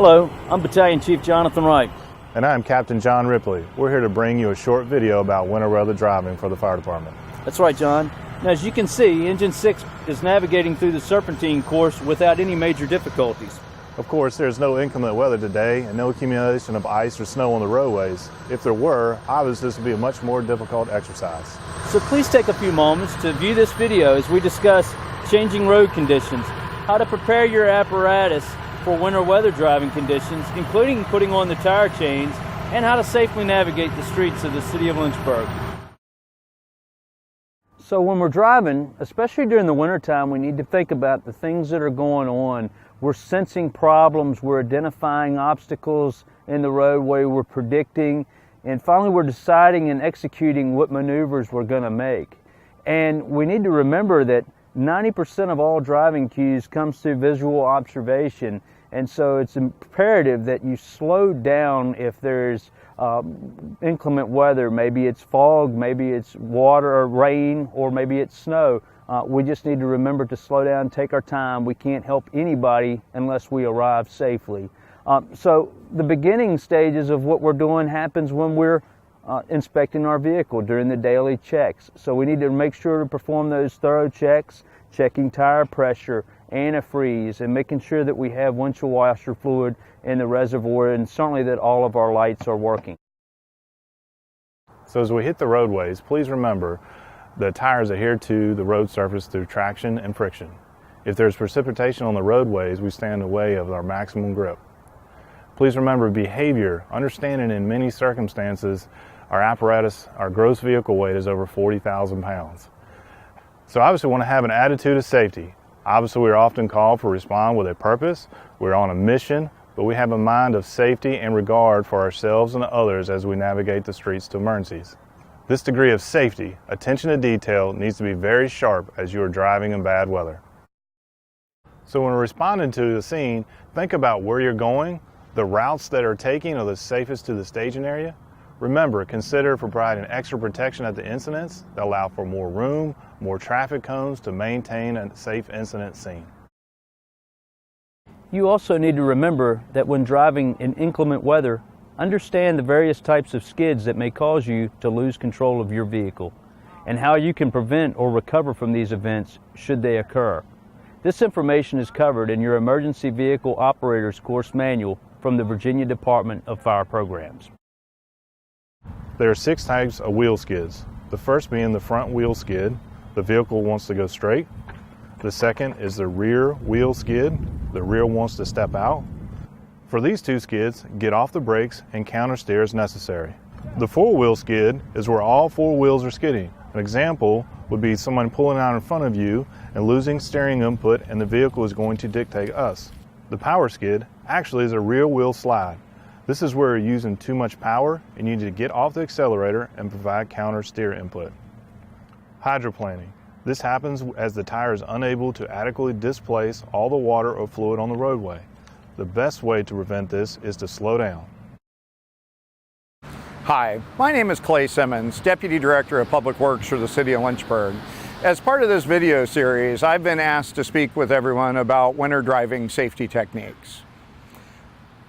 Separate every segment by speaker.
Speaker 1: Hello, I'm Battalion Chief Jonathan Wright.
Speaker 2: And I'm Captain John Ripley. We're here to bring you a short video about winter weather driving for the fire department.
Speaker 1: That's right, John. Now, as you can see, Engine 6 is navigating through the serpentine course without any major difficulties.
Speaker 2: Of course, there's no inclement weather today and no accumulation of ice or snow on the roadways. If there were, obviously this would be a much more difficult exercise.
Speaker 1: So please take a few moments to view this video as we discuss changing road conditions, how to prepare your apparatus for winter weather driving conditions, including putting on the tire chains, and how to safely navigate the streets of the city of Lynchburg. So when we're driving, especially during the wintertime, we need to think about the things that are going on. We're sensing problems, we're identifying obstacles in the roadway, we're predicting, and finally we're deciding and executing what maneuvers we're going to make. And we need to remember that 90% of all driving cues comes through visual observation, and so it's imperative that you slow down if there's inclement weather. Maybe it's fog, maybe it's water or rain, or maybe it's snow. We just need to remember to slow down, take our time. We can't help anybody unless we arrive safely. So the beginning stages of what we're doing happens when we're inspecting our vehicle during the daily checks. So we need to make sure to perform those thorough checks, checking tire pressure, antifreeze, and making sure that we have windshield washer fluid in the reservoir, and certainly that all of our lights are working.
Speaker 2: So as we hit the roadways, please remember the tires adhere to the road surface through traction and friction. If there's precipitation on the roadways, we stand in the way of our maximum grip. Please remember behavior, understanding in many circumstances our apparatus, our gross vehicle weight is over 40,000 pounds. So obviously we want to have an attitude of safety. Obviously we are often called for respond with a purpose. We're on a mission, but we have a mind of safety and regard for ourselves and others as we navigate the streets to emergencies. This degree of safety, attention to detail, needs to be very sharp as you are driving in bad weather. So when responding to the scene, think about where you're going, the routes that are taking are the safest to the staging area. Remember, consider providing extra protection at the incidents that allow for more room, more traffic cones to maintain a safe incident scene.
Speaker 1: You also need to remember that when driving in inclement weather, understand the various types of skids that may cause you to lose control of your vehicle, and how you can prevent or recover from these events should they occur. This information is covered in your Emergency Vehicle Operators Course Manual from the Virginia Department of Fire Programs.
Speaker 2: There are 6 types of wheel skids. The first being the front wheel skid. The vehicle wants to go straight. The second is the rear wheel skid. The rear wants to step out. For these 2 skids, get off the brakes and counter steer as necessary. The 4-wheel skid is where all 4 wheels are skidding. An example would be someone pulling out in front of you and losing steering input, and the vehicle is going to dictate us. The power skid actually is a rear wheel slide. This is where you're using too much power and you need to get off the accelerator and provide counter steer input. Hydroplaning. This happens as the tire is unable to adequately displace all the water or fluid on the roadway. The best way to prevent this is to slow down.
Speaker 3: Hi, my name is Clay Simmons, Deputy Director of Public Works for the City of Lynchburg. As part of this video series, I've been asked to speak with everyone about winter driving safety techniques.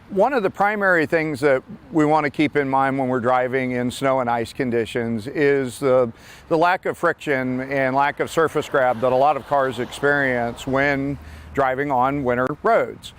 Speaker 3: One of the primary things that we want to keep in mind when we're driving in snow and ice conditions is the lack of friction and lack of surface grab that a lot of cars experience when driving on winter roads.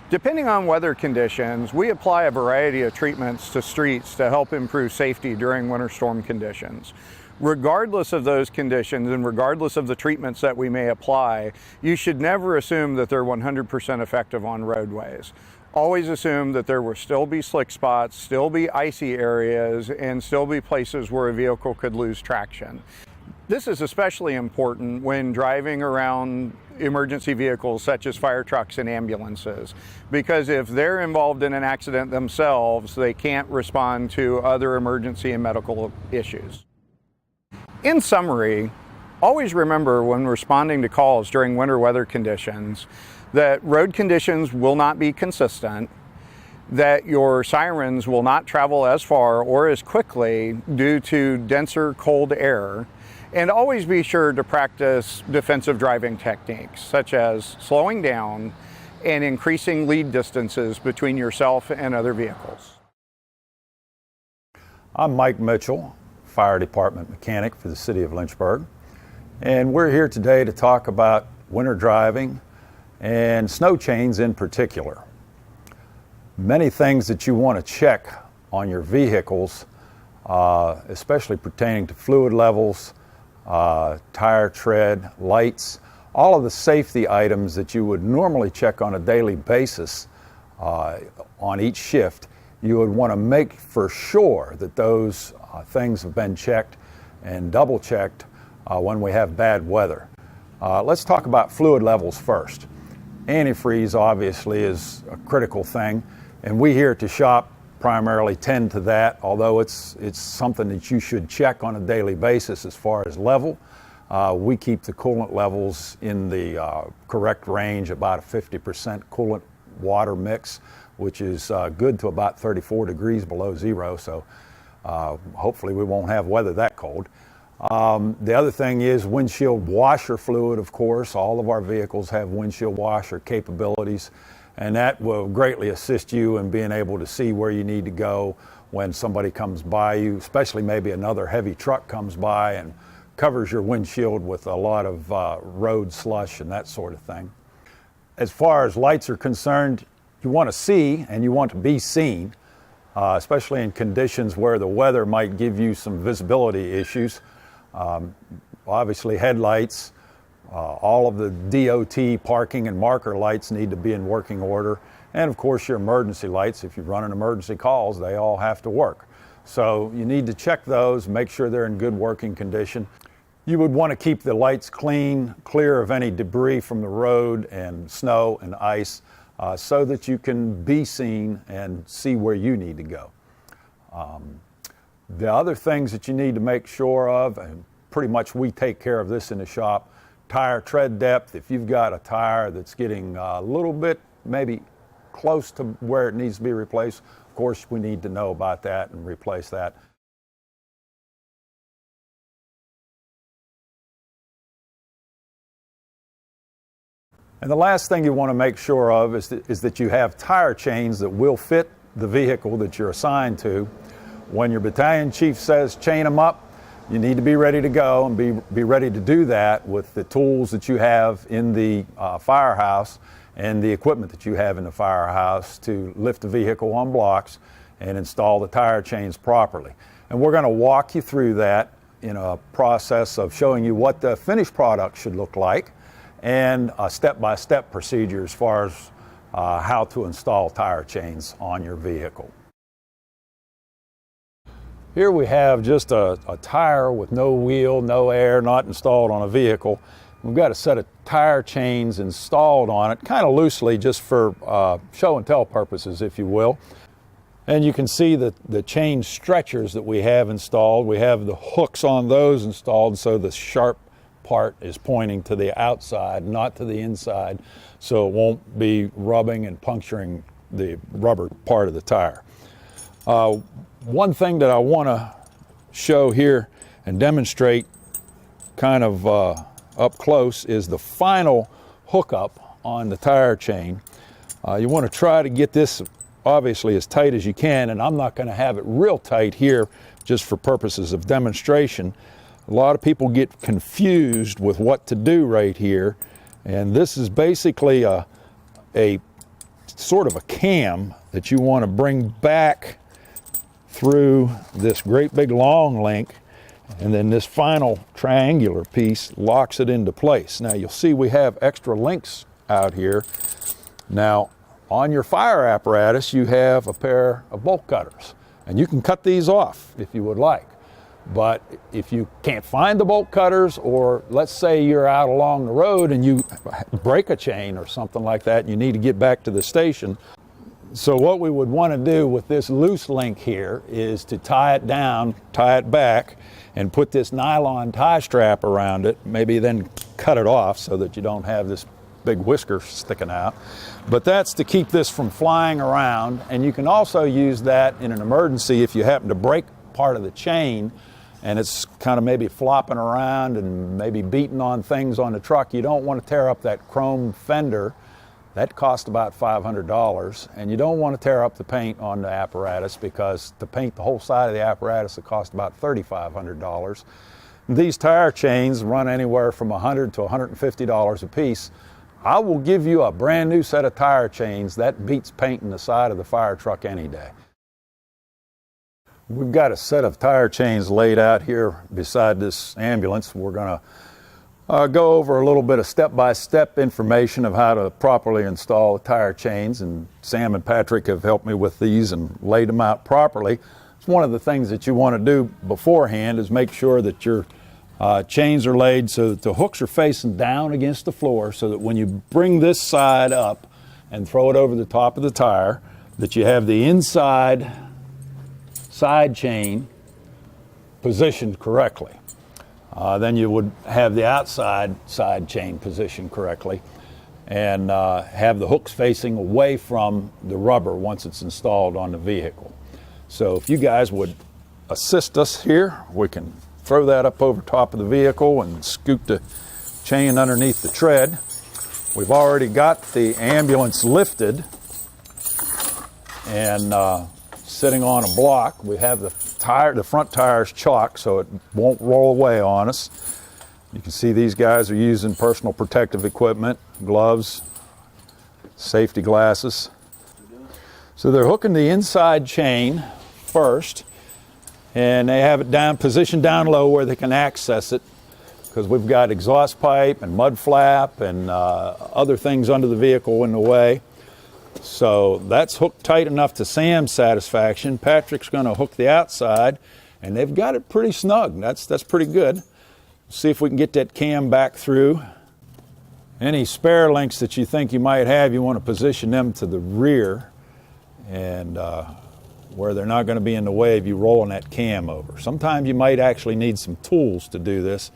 Speaker 3: Depending on weather conditions, we apply a variety of treatments to streets to help improve safety during winter storm conditions. Regardless of those conditions and regardless of the treatments that we may apply, you should never assume that they're 100% effective on roadways. Always assume that there will still be slick spots, still be icy areas, and still be places where a vehicle could lose traction. This is especially important when driving around emergency vehicles such as fire trucks and ambulances, because if they're involved in an accident themselves, they can't respond to other emergency and medical issues. In summary, always remember when responding to calls during winter weather conditions that road conditions will not be consistent, that your sirens will not travel as far or as quickly due to denser cold air, and always be sure to practice defensive driving techniques such as slowing down and increasing lead distances between yourself and other vehicles.
Speaker 4: I'm Mike Mitchell, Fire Department mechanic for the City of Lynchburg, and we're here today to talk about winter driving and snow chains in particular. Many things that you want to check on your vehicles, especially pertaining to fluid levels, tire tread, lights, all of the safety items that you would normally check on a daily basis on each shift. You would want to make for sure that those things have been checked and double checked when we have bad weather. Let's talk about fluid levels first. Antifreeze obviously is a critical thing, and we here at the shop primarily tend to that, although it's something that you should check on a daily basis as far as level. We keep the coolant levels in the correct range, about a 50% coolant water mix, which is good to about 34 degrees below zero, so hopefully we won't have weather that cold. The other thing is windshield washer fluid, of course. All of our vehicles have windshield washer capabilities, and that will greatly assist you in being able to see where you need to go when somebody comes by you, especially maybe another heavy truck comes by and covers your windshield with a lot of road slush and that sort of thing. As far as lights are concerned, you want to see and you want to be seen, especially in conditions where the weather might give you some visibility issues. Obviously headlights, all of the DOT parking and marker lights need to be in working order. And of course your emergency lights, if you're running emergency calls, they all have to work. So you need to check those, make sure they're in good working condition. You would want to keep the lights clean, clear of any debris from the road and snow and ice, so that you can be seen and see where you need to go. The other things that you need to make sure of, and pretty much we take care of this in the shop, tire tread depth. If you've got a tire that's getting a little bit maybe close to where it needs to be replaced, of course we need to know about that and replace that. And the last thing you want to make sure of is that you have tire chains that will fit the vehicle that you're assigned to. When your battalion chief says chain them up, you need to be ready to go and be ready to do that with the tools that you have in the firehouse and the equipment that you have in the firehouse to lift the vehicle on blocks and install the tire chains properly. And we're going to walk you through that in a process of showing you what the finished product should look like and a step-by-step procedure as far as how to install tire chains on your vehicle. Here we have just a tire with no wheel, no air, not installed on a vehicle. We've got a set of tire chains installed on it, kind of loosely, just for show and tell purposes, if you will. And you can see the chain stretchers that we have installed. We have the hooks on those installed, so the sharp part is pointing to the outside, not to the inside, so it won't be rubbing and puncturing the rubber part of the tire. One thing that I want to show here and demonstrate kind of up close is the final hookup on the tire chain. You want to try to get this obviously as tight as you can, and I'm not going to have it real tight here just for purposes of demonstration. A lot of people get confused with what to do right here, and this is basically a sort of a cam that you want to bring back through this great big long link, and then this final triangular piece locks it into place. Now you'll see we have extra links out here. Now on your fire apparatus you have a pair of bolt cutters, and you can cut these off if you would like. But if you can't find the bolt cutters, or let's say you're out along the road and you break a chain or something like that and you need to get back to the station, so what we would want to do with this loose link here is to tie it down, tie it back, and put this nylon tie strap around it, maybe then cut it off so that you don't have this big whisker sticking out. But that's to keep this from flying around, and you can also use that in an emergency if you happen to break part of the chain and it's kind of maybe flopping around and maybe beating on things on the truck. You don't want to tear up that chrome fender That cost about $500, and you don't want to tear up the paint on the apparatus, because to paint the whole side of the apparatus, it costs about $3,500. These tire chains run anywhere from $100 to $150 a piece. I will give you a brand new set of tire chains. That beats painting the side of the fire truck any day. We've got a set of tire chains laid out here beside this ambulance. We're going to go over a little bit of step-by-step information of how to properly install the tire chains, and Sam and Patrick have helped me with these and laid them out properly. It's one of the things that you want to do beforehand, is make sure that your chains are laid so that the hooks are facing down against the floor, so that when you bring this side up and throw it over the top of the tire, that you have the inside side chain positioned correctly. Then you would have the outside side chain positioned correctly, and have the hooks facing away from the rubber once it's installed on the vehicle. So if you guys would assist us here, we can throw that up over top of the vehicle and scoop the chain underneath the tread. We've already got the ambulance lifted and sitting on a block. We have the front tires chalked so it won't roll away on us. You can see these guys are using personal protective equipment, gloves, safety glasses. So they're hooking the inside chain first, and they have it positioned down low where they can access it, because we've got exhaust pipe and mud flap and other things under the vehicle in the way. So that's hooked tight enough to Sam's satisfaction. Patrick's going to hook the outside, and they've got it pretty snug. That's pretty good. See if we can get that cam back through. Any spare links that you think you might have, you want to position them to the rear, and where they're not going to be in the way of you rolling that cam over. Sometimes you might actually need some tools to do this.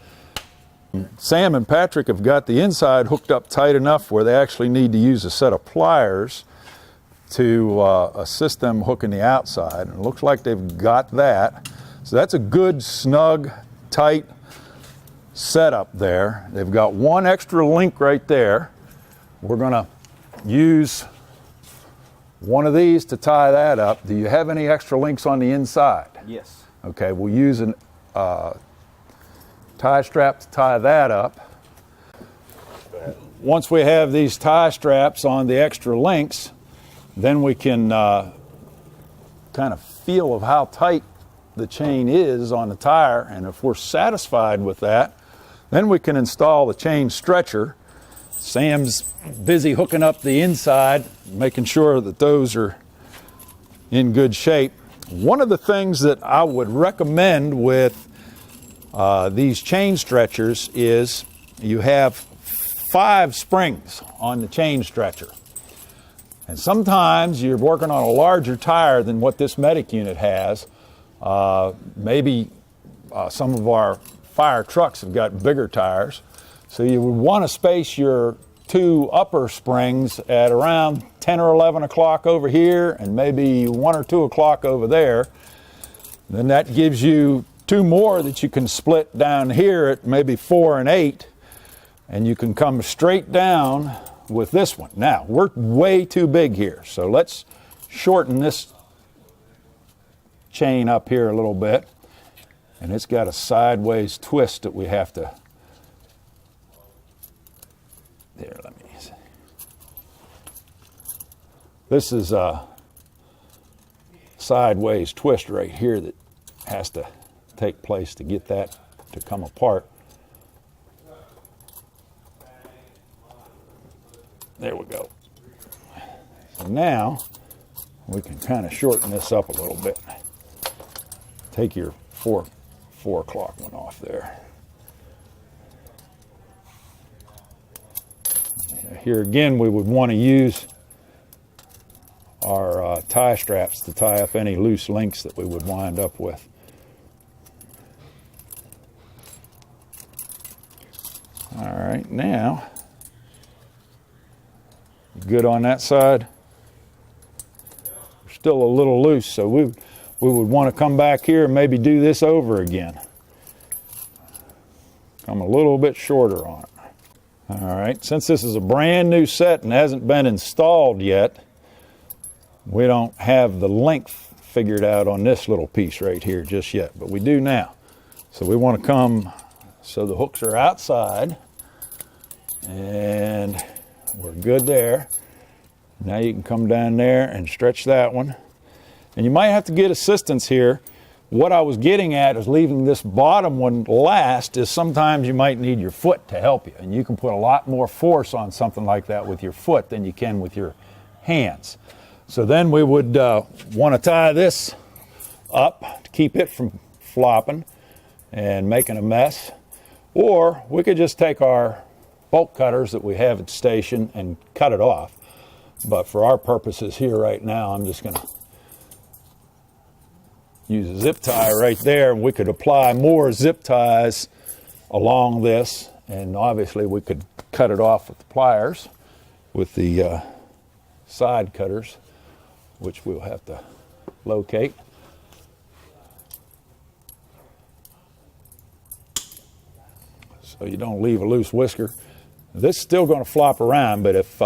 Speaker 4: Sam and Patrick have got the inside hooked up tight enough where they actually need to use a set of pliers to assist them hooking the outside. And it looks like they've got that. So that's a good, snug, tight setup there. They've got one extra link right there. We're going to use one of these to tie that up. Do you have any extra links on the inside?
Speaker 1: Yes.
Speaker 4: Okay, we'll use an tie strap to tie that up. Once we have these tie straps on the extra links, then we can kind of feel of how tight the chain is on the tire, and if we're satisfied with that, then we can install the chain stretcher. Sam's busy hooking up the inside, making sure that those are in good shape. One of the things that I would recommend with these chain stretchers is you have 5 springs on the chain stretcher. And sometimes you're working on a larger tire than what this medic unit has. Maybe some of our fire trucks have got bigger tires. So you would want to space your 2 upper springs at around 10 or 11 o'clock over here, and maybe 1 or 2 o'clock over there. Then that gives you 2 more that you can split down here at maybe 4 and 8, and you can come straight down with this one. Now, we're way too big here, so let's shorten this chain up here a little bit, and it's got a sideways twist that we have to, there, let me see. This is a sideways twist right here that has to take place to get that to come apart. There we go. So now we can kind of shorten this up a little bit. Take your 4 o'clock one off there. Here again, we would want to use our tie straps to tie up any loose links that we would wind up with. All right, now, good on that side. We're still a little loose, so we would want to come back here and maybe do this over again. Come a little bit shorter on it. All right, since this is a brand new set and hasn't been installed yet, we don't have the length figured out on this little piece right here just yet, but we do now. So we want to come, so the hooks are outside, and we're good there. Now you can come down there and stretch that one. And you might have to get assistance here. What I was getting at is leaving this bottom one last is sometimes you might need your foot to help you. And you can put a lot more force on something like that with your foot than you can with your hands. So then we would want to tie this up to keep it from flopping and making a mess. Or we could just take our bolt cutters that we have at the station and cut it off. But for our purposes here right now, I'm just going to use a zip tie right there. We could apply more zip ties along this, and obviously we could cut it off with the pliers, with the side cutters, which we'll have to locate. So you don't leave a loose whisker. This is still going to flop around, but if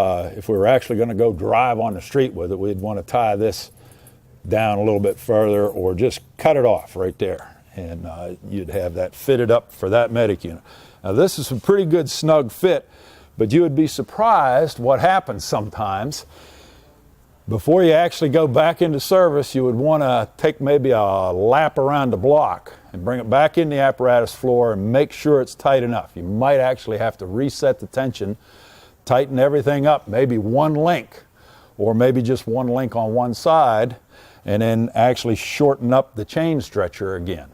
Speaker 4: we were actually going to go drive on the street with it, we'd want to tie this down a little bit further or just cut it off right there. And you'd have that fitted up for that medic unit. Now this is a pretty good snug fit, but you would be surprised what happens sometimes. Before you actually go back into service, you would want to take maybe a lap around the block and bring it back in the apparatus floor and make sure it's tight enough. You might actually have to reset the tension, tighten everything up, maybe one link, or maybe just one link on one side, and then actually shorten up the chain stretcher again.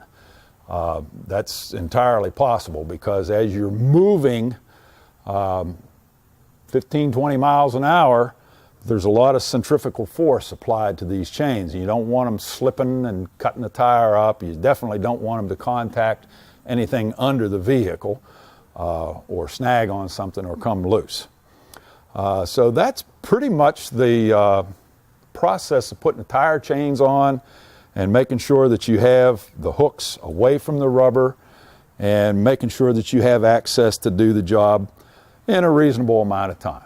Speaker 4: That's entirely possible because as you're moving 15, 20 miles an hour, there's a lot of centrifugal force applied to these chains. You don't want them slipping and cutting the tire up. You definitely don't want them to contact anything under the vehicle or snag on something or come loose. So that's pretty much the process of putting the tire chains on and making sure that you have the hooks away from the rubber and making sure that you have access to do the job in a reasonable amount of time.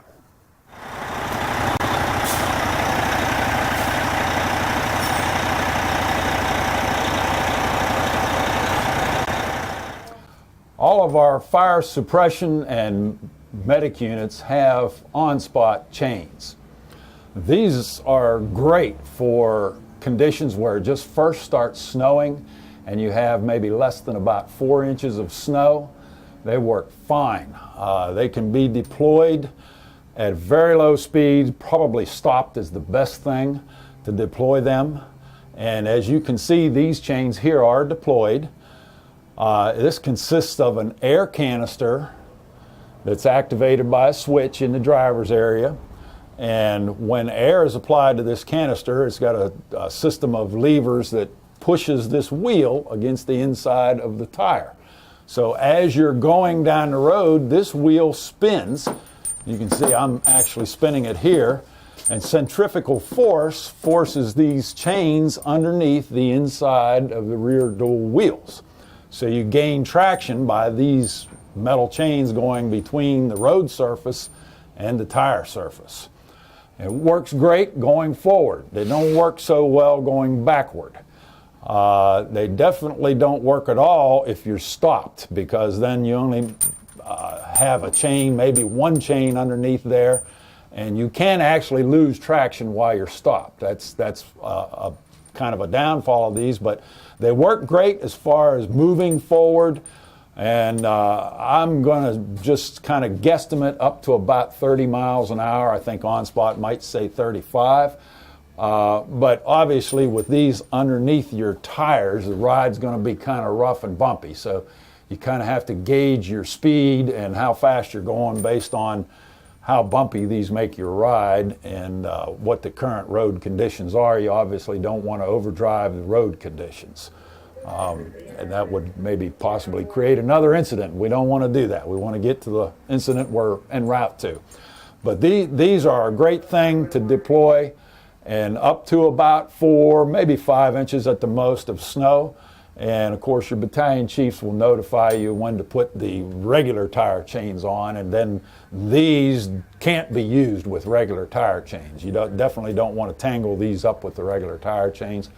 Speaker 4: All of our fire suppression and medic units have on-spot chains. These are great for conditions where it just first starts snowing and you have maybe less than about 4 inches of snow. They work fine. They can be deployed at very low speed. Probably stopped is the best thing to deploy them. And as you can see, these chains here are deployed. This consists of an air canister that's activated by a switch in the driver's area. And when air is applied to this canister, it's got a system of levers that pushes this wheel against the inside of the tire. So as you're going down the road, this wheel spins. You can see I'm actually spinning it here. And centrifugal force forces these chains underneath the inside of the rear dual wheels. So you gain traction by these metal chains going between the road surface and the tire surface. It works great going forward. They don't work so well going backward. They definitely don't work at all if you're stopped, because then you only have a chain, maybe one chain underneath there, and you can actually lose traction while you're stopped. That's a kind of a downfall of these, but they work great as far as moving forward. And I'm going to just kind of guesstimate up to about 30 miles an hour. I think OnSpot might say 35. But obviously with these underneath your tires, the ride's going to be kind of rough and bumpy. So you kind of have to gauge your speed and how fast you're going based on how bumpy these make your ride and what the current road conditions are. You obviously don't want to overdrive the road conditions. And that would maybe possibly create another incident. We don't want to do that. We want to get to the incident we're en route to. But these are a great thing to deploy, and up to about 4, maybe 5 inches at the most of snow. And of course, your battalion chiefs will notify you when to put the regular tire chains on, and then these can't be used with regular tire chains. You definitely don't want to tangle these up with the regular tire chains.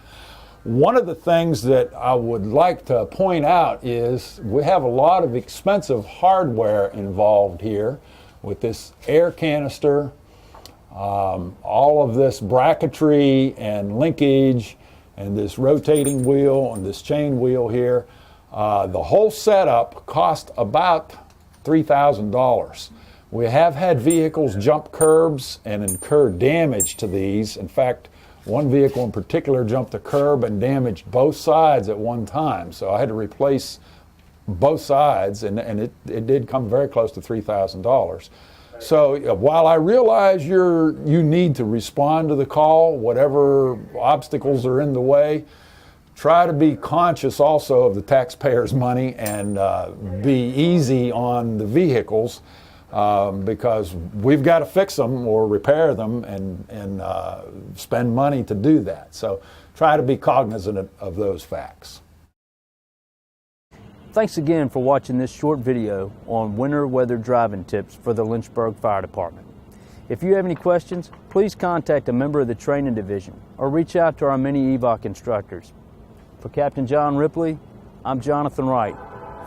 Speaker 4: One of the things that I would like to point out is we have a lot of expensive hardware involved here with this air canister, all of this bracketry and linkage, and this rotating wheel and this chain wheel here. The whole setup cost about $3,000. We have had vehicles jump curbs and incur damage to these. In fact, one vehicle in particular jumped a curb and damaged both sides at one time. So I had to replace both sides, and it did come very close to $3,000. So while I realize you need to respond to the call, whatever obstacles are in the way, try to be conscious also of the taxpayers' money and be easy on the vehicles, because we've got to fix them or repair them and spend money to do that. So try to be cognizant of those facts.
Speaker 1: Thanks again for watching this short video on winter weather driving tips for the Lynchburg Fire Department. If you have any questions, please contact a member of the training division or reach out to our many EVOC instructors. For Captain John Ripley, I'm Jonathan Wright.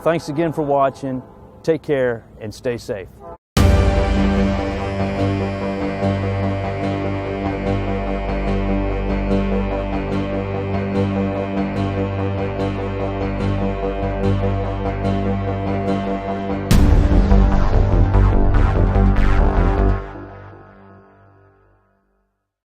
Speaker 1: Thanks again for watching. Take care and stay safe.